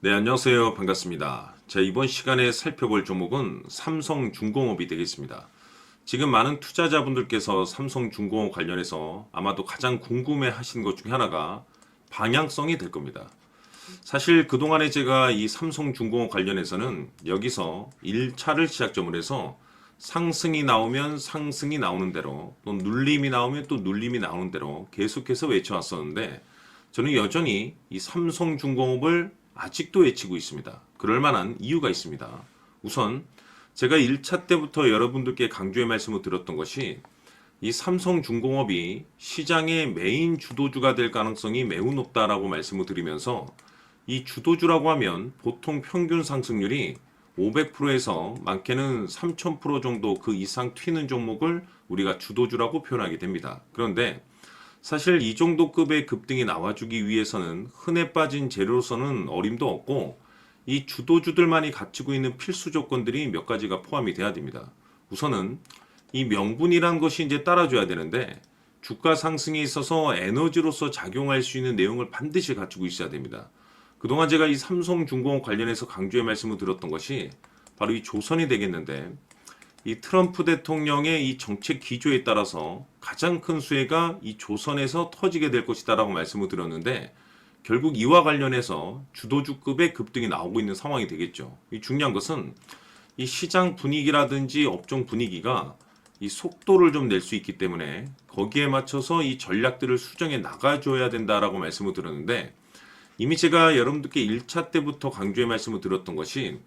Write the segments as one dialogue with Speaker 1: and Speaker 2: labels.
Speaker 1: 네, 안녕하세요. 반갑습니다. 자, 이번 시간에 살펴볼 종목은 삼성중공업이 되겠습니다. 지금 많은 투자자분들께서 삼성중공업 관련해서 아마도 가장 궁금해 하신 것 중에 하나가 방향성이 될 겁니다. 사실 그동안에 제가 이 삼성중공업 관련해서는 여기서 1차를 시작점으로 해서 상승이 나오면 상승이 나오는 대로 또 눌림이 나오면 또 눌림이 나오는 대로 계속해서 외쳐왔었는데 저는 여전히 이 삼성중공업을 아직도 외치고 있습니다. 그럴 만한 이유가 있습니다. 우선 제가 1차 때부터 여러분들께 강조의 말씀을 드렸던 것이 이 삼성중공업이 시장의 메인 주도주가 될 가능성이 매우 높다라고 말씀을 드리면서 이 주도주라고 하면 보통 평균 상승률이 500%에서 많게는 3000% 정도 그 이상 튀는 종목을 우리가 주도주라고 표현하게 됩니다. 그런데 사실 이 정도 급의 급등이 나와주기 위해서는 흔해 빠진 재료로서는 어림도 없고 이 주도주들만이 갖추고 있는 필수 조건들이 몇 가지가 포함이 돼야 됩니다. 우선은 이 명분이란 것이 이제 따라줘야 되는데 주가 상승에 있어서 에너지로서 작용할 수 있는 내용을 반드시 갖추고 있어야 됩니다. 그동안 제가 이 삼성중공업 관련해서 강조의 말씀을 드렸던 것이 바로 이 조선이 되겠는데 이 트럼프 대통령의 이 정책 기조에 따라서 가장 큰 수혜가 이 조선에서 터지게 될 것이다라고 말씀을 드렸는데 결국 이와 관련해서 주도주급의 급등이 나오고 있는 상황이 되겠죠. 이 중요한 것은 이 시장 분위기라든지 업종 분위기가 이 속도를 좀 낼 수 있기 때문에 거기에 맞춰서 이 전략들을 수정해 나가줘야 된다라고 말씀을 드렸는데 이미 제가 여러분들께 1차 때부터 강조의 말씀을 드렸던 것이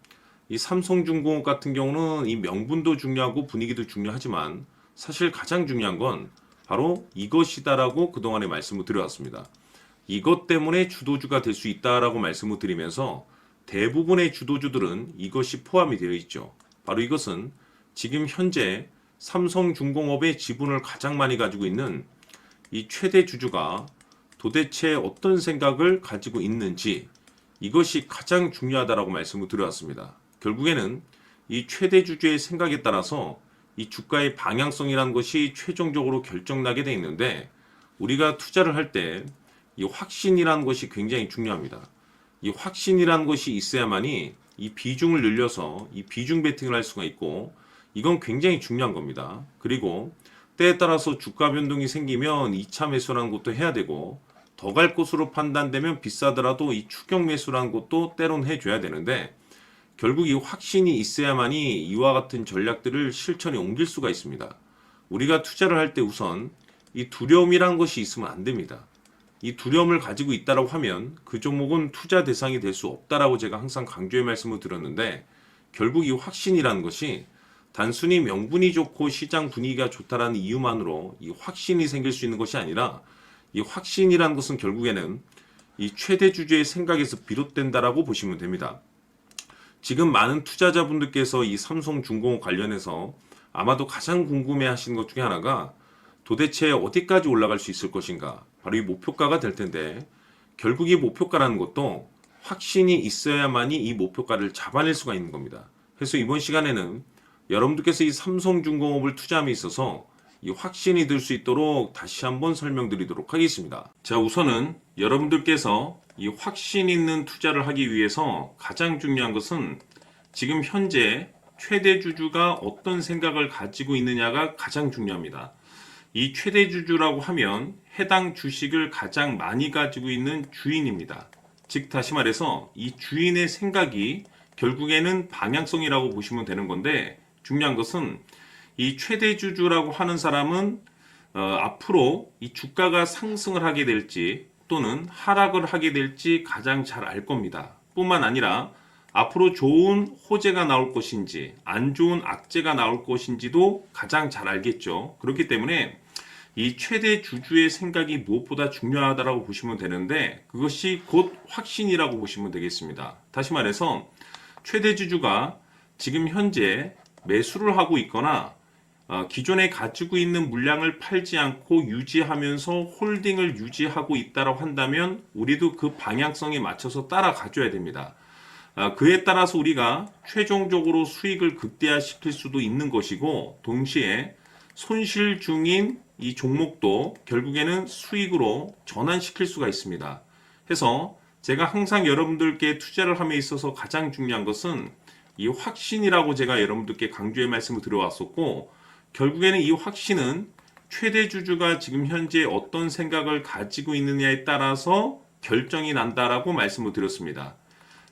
Speaker 1: 이 삼성중공업 같은 경우는 이 명분도 중요하고 분위기도 중요하지만 사실 가장 중요한 건 바로 이것이다라고 그동안에 말씀을 드려왔습니다. 이것 때문에 주도주가 될 수 있다라고 말씀을 드리면서 대부분의 주도주들은 이것이 포함이 되어 있죠. 바로 이것은 지금 현재 삼성중공업의 지분을 가장 많이 가지고 있는 이 최대 주주가 도대체 어떤 생각을 가지고 있는지 이것이 가장 중요하다라고 말씀을 드려왔습니다. 결국에는 이 최대 주주의 생각에 따라서 이 주가의 방향성이라는 것이 최종적으로 결정나게 돼 있는데 우리가 투자를 할 때 이 확신이라는 것이 굉장히 중요합니다. 이 확신이라는 것이 있어야만이 이 비중을 늘려서 이 비중 베팅을 할 수가 있고 이건 굉장히 중요한 겁니다. 그리고 때에 따라서 주가 변동이 생기면 2차 매수라는 것도 해야 되고 더 갈 곳으로 판단되면 비싸더라도 이 추격 매수라는 것도 때론 해줘야 되는데 결국 이 확신이 있어야만이 이와 같은 전략들을 실천에 옮길 수가 있습니다. 우리가 투자를 할 때 우선 이 두려움이란 것이 있으면 안 됩니다. 이 두려움을 가지고 있다라고 하면 그 종목은 투자 대상이 될 수 없다라고 제가 항상 강조의 말씀을 드렸는데 결국 이 확신이라는 것이 단순히 명분이 좋고 시장 분위기가 좋다라는 이유만으로 이 확신이 생길 수 있는 것이 아니라 이 확신이라는 것은 결국에는 이 최대 주주의 생각에서 비롯된다라고 보시면 됩니다. 지금 많은 투자자분들께서 이 삼성중공업 관련해서 아마도 가장 궁금해 하시는 것 중에 하나가 도대체 어디까지 올라갈 수 있을 것인가? 바로 이 목표가가 될 텐데 결국 이 목표가라는 것도 확신이 있어야만이 이 목표가를 잡아낼 수가 있는 겁니다. 그래서 이번 시간에는 여러분들께서 이 삼성중공업을 투자함에 있어서 이 확신이 들 수 있도록 다시 한번 설명드리도록 하겠습니다. 자, 우선은 여러분들께서 이 확신 있는 투자를 하기 위해서 가장 중요한 것은 지금 현재 최대 주주가 어떤 생각을 가지고 있느냐가 가장 중요합니다. 이 최대 주주라고 하면 해당 주식을 가장 많이 가지고 있는 주인입니다. 즉 다시 말해서 이 주인의 생각이 결국에는 방향성이라고 보시면 되는 건데 중요한 것은 이 최대 주주라고 하는 사람은 앞으로 이 주가가 상승을 하게 될지 또는 하락을 하게 될지 가장 잘 알 겁니다. 뿐만 아니라 앞으로 좋은 호재가 나올 것인지 안 좋은 악재가 나올 것인지도 가장 잘 알겠죠. 그렇기 때문에 이 최대 주주의 생각이 무엇보다 중요하다고 보시면 되는데 그것이 곧 확신이라고 보시면 되겠습니다. 다시 말해서 최대 주주가 지금 현재 매수를 하고 있거나 기존에 가지고 있는 물량을 팔지 않고 유지하면서 홀딩을 유지하고 있다고 한다면 우리도 그 방향성에 맞춰서 따라가줘야 됩니다. 그에 따라서 우리가 최종적으로 수익을 극대화시킬 수도 있는 것이고 동시에 손실 중인 이 종목도 결국에는 수익으로 전환시킬 수가 있습니다. 해서 제가 항상 여러분들께 투자를 함에 있어서 가장 중요한 것은 이 확신이라고 제가 여러분들께 강조의 말씀을 드려왔었고, 결국에는 이 확신은 최대 주주가 지금 현재 어떤 생각을 가지고 있느냐에 따라서 결정이 난다라고 말씀을 드렸습니다.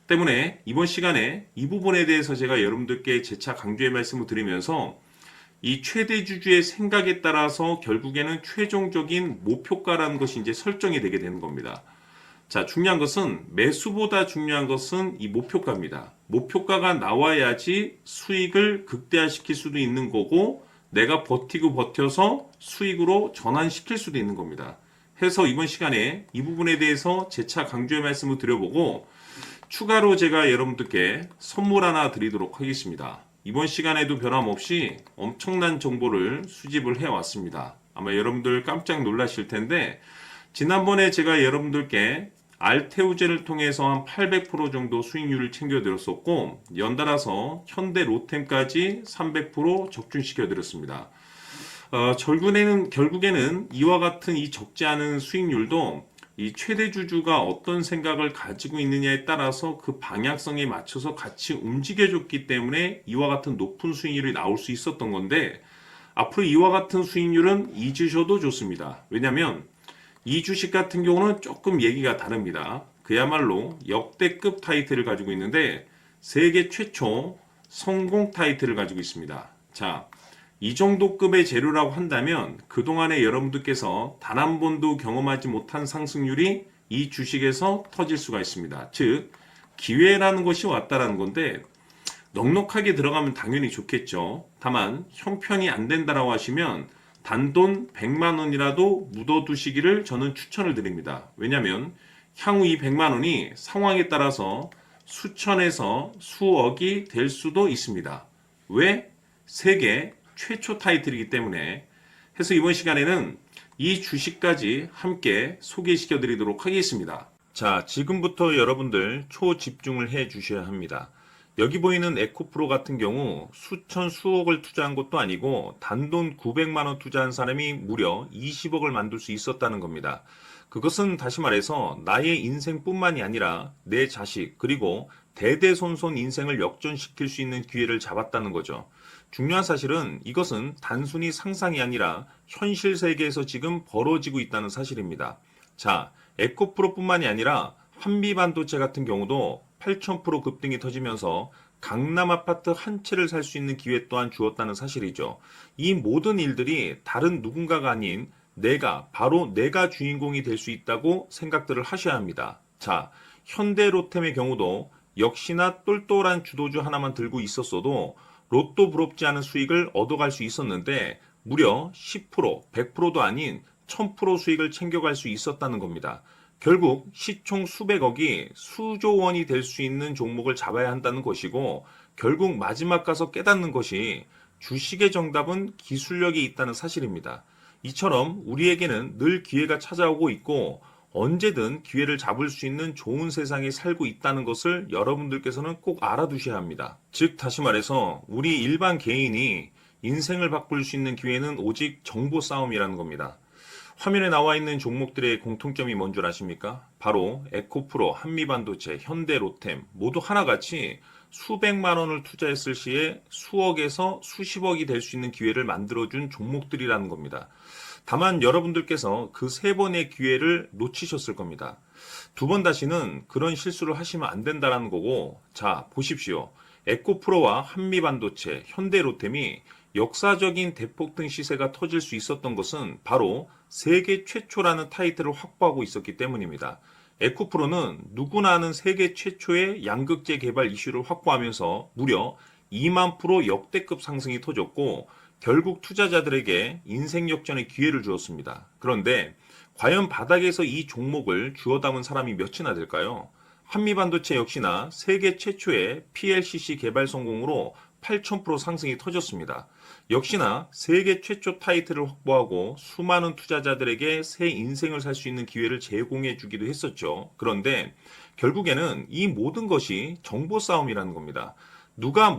Speaker 1: 때문에 이번 시간에 이 부분에 대해서 제가 여러분들께 재차 강조의 말씀을 드리면서 이 최대 주주의 생각에 따라서 결국에는 최종적인 목표가라는 것이 이제 설정이 되게 되는 겁니다. 자, 중요한 것은 매수보다 중요한 것은 이 목표가입니다. 목표가가 나와야지 수익을 극대화시킬 수도 있는 거고 내가 버티고 버텨서 수익으로 전환시킬 수도 있는 겁니다. 해서 이번 시간에 이 부분에 대해서 재차 강조의 말씀을 드려보고 추가로 제가 여러분들께 선물 하나 드리도록 하겠습니다. 이번 시간에도 변함없이 엄청난 정보를 수집을 해왔습니다. 아마 여러분들 깜짝 놀라실 텐데 지난번에 제가 여러분들께 알테우제를 통해서 한 800% 정도 수익률을 챙겨드렸었고 연달아서 현대 로템까지 300% 적중시켜드렸습니다. 결국에는 이와 같은 이 적지 않은 수익률도 이 최대 주주가 어떤 생각을 가지고 있느냐에 따라서 그 방향성에 맞춰서 같이 움직여줬기 때문에 이와 같은 높은 수익률이 나올 수 있었던 건데 앞으로 이와 같은 수익률은 잊으셔도 좋습니다. 왜냐하면 이 주식 같은 경우는 조금 얘기가 다릅니다. 그야말로 역대급 타이틀을 가지고 있는데 세계 최초 성공 타이틀을 가지고 있습니다. 자, 이 정도 급의 재료라고 한다면 그동안에 여러분들께서 단 한 번도 경험하지 못한 상승률이 이 주식에서 터질 수가 있습니다. 즉 기회라는 것이 왔다라는 건데 넉넉하게 들어가면 당연히 좋겠죠. 다만 형편이 안 된다라고 하시면 단돈 100만 원이라도 묻어두시기를 저는 추천을 드립니다. 왜냐하면 향후 이 100만 원이 상황에 따라서 수천에서 수억이 될 수도 있습니다. 왜? 세계 최초 타이틀이기 때문에. 해서 이번 시간에는 이 주식까지 함께 소개시켜 드리도록 하겠습니다. 자, 지금부터 여러분들 초집중을 해 주셔야 합니다. 여기 보이는 에코프로 같은 경우 수천 수억을 투자한 것도 아니고 단돈 900만 원 투자한 사람이 무려 20억을 만들 수 있었다는 겁니다. 그것은 다시 말해서 나의 인생뿐만이 아니라 내 자식 그리고 대대손손 인생을 역전시킬 수 있는 기회를 잡았다는 거죠. 중요한 사실은 이것은 단순히 상상이 아니라 현실 세계에서 지금 벌어지고 있다는 사실입니다. 자, 에코프로뿐만이 아니라 한미반도체 같은 경우도 8,000% 급등이 터지면서 강남 아파트 한 채를 살 수 있는 기회 또한 주었다는 사실이죠. 이 모든 일들이 다른 누군가가 아닌 바로 내가 주인공이 될 수 있다고 생각들을 하셔야 합니다. 자, 현대로템의 경우도 역시나 똘똘한 주도주 하나만 들고 있었어도 로또 부럽지 않은 수익을 얻어갈 수 있었는데 무려 10%, 100%도 아닌 1000% 수익을 챙겨갈 수 있었다는 겁니다. 결국 시총 수백억이 수조 원이 될 수 있는 종목을 잡아야 한다는 것이고 결국 마지막 가서 깨닫는 것이 주식의 정답은 기술력이 있다는 사실입니다. 이처럼 우리에게는 늘 기회가 찾아오고 있고 언제든 기회를 잡을 수 있는 좋은 세상에 살고 있다는 것을 여러분들께서는 꼭 알아두셔야 합니다. 즉 다시 말해서 우리 일반 개인이 인생을 바꿀 수 있는 기회는 오직 정보 싸움이라는 겁니다. 화면에 나와 있는 종목들의 공통점이 뭔 줄 아십니까? 바로 에코프로, 한미반도체, 현대로템 모두 하나같이 수백만 원을 투자했을 시에 수억에서 수십억이 될 수 있는 기회를 만들어준 종목들이라는 겁니다. 다만 여러분들께서 그 세 번의 기회를 놓치셨을 겁니다. 두 번 다시는 그런 실수를 하시면 안 된다는 거고, 자 보십시오. 에코프로와 한미반도체, 현대로템이 역사적인 대폭등 시세가 터질 수 있었던 것은 바로 세계 최초라는 타이틀을 확보하고 있었기 때문입니다. 에코프로는 누구나 아는 세계 최초의 양극재 개발 이슈를 확보하면서 무려 2만 프로 역대급 상승이 터졌고 결국 투자자들에게 인생 역전의 기회를 주었습니다. 그런데 과연 바닥에서 이 종목을 주워 담은 사람이 몇이나 될까요? 한미반도체 역시나 세계 최초의 PLCC 개발 성공으로 8,000% 상승이 터졌습니다. 역시나 세계 최초 타이틀을 확보하고 수많은 투자자들에게 새 인생을 살 수 있는 기회를 제공해 주기도 했었죠. 그런데 결국에는 이 모든 것이 정보 싸움이라는 겁니다. 누가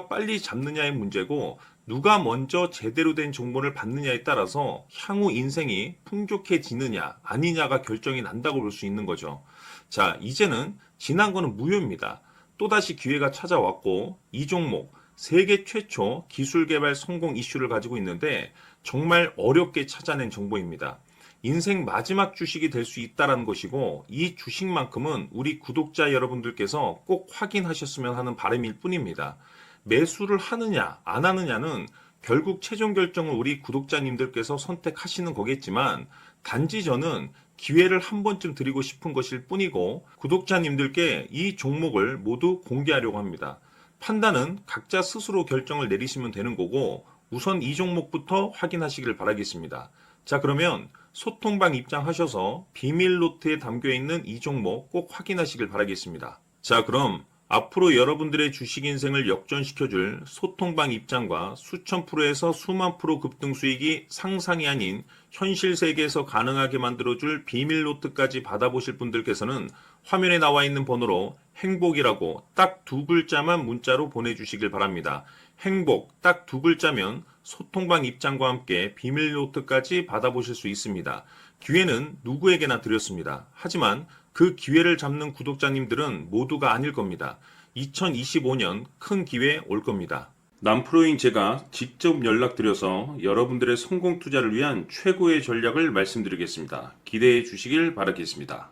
Speaker 1: 빨리 잡느냐의 문제고 누가 먼저 제대로 된 정보를 받느냐에 따라서 향후 인생이 풍족해지느냐 아니냐가 결정이 난다고 볼 수 있는 거죠.
Speaker 2: 자, 이제는 지난 거는 무효입니다. 또다시 기회가 찾아왔고 이 종목 세계 최초 기술 개발 성공 이슈를 가지고 있는데 정말 어렵게 찾아낸 정보입니다. 인생 마지막 주식이 될 수 있다는 것이고 이 주식만큼은 우리 구독자 여러분들께서 꼭 확인하셨으면 하는 바람일 뿐입니다. 매수를 하느냐 안 하느냐는 결국 최종 결정을 우리 구독자님들께서 선택하시는 거겠지만 단지 저는 기회를 한 번쯤 드리고 싶은 것일 뿐이고 구독자님들께 이 종목을 모두 공개하려고 합니다. 판단은 각자 스스로 결정을 내리시면 되는 거고 우선 이 종목부터 확인하시길 바라겠습니다. 자, 그러면 소통방 입장하셔서 비밀 노트에 담겨 있는 이 종목 꼭 확인하시길 바라겠습니다. 자, 그럼 앞으로 여러분들의 주식 인생을 역전시켜줄 소통방 입장과 수천 프로에서 수만 프로 급등 수익이 상상이 아닌 현실 세계에서 가능하게 만들어줄 비밀 노트까지 받아보실 분들께서는 화면에 나와 있는 번호로 행복이라고 딱 두 글자만 문자로 보내주시길 바랍니다. 행복 딱 두 글자면 소통방 입장과 함께 비밀 노트까지 받아보실 수 있습니다. 기회는 누구에게나 드렸습니다. 하지만 그 기회를 잡는 구독자님들은 모두가 아닐 겁니다. 2025년 큰 기회 올 겁니다.
Speaker 1: 남프로인 제가 직접 연락드려서 여러분들의 성공 투자를 위한 최고의 전략을 말씀드리겠습니다. 기대해 주시길 바라겠습니다.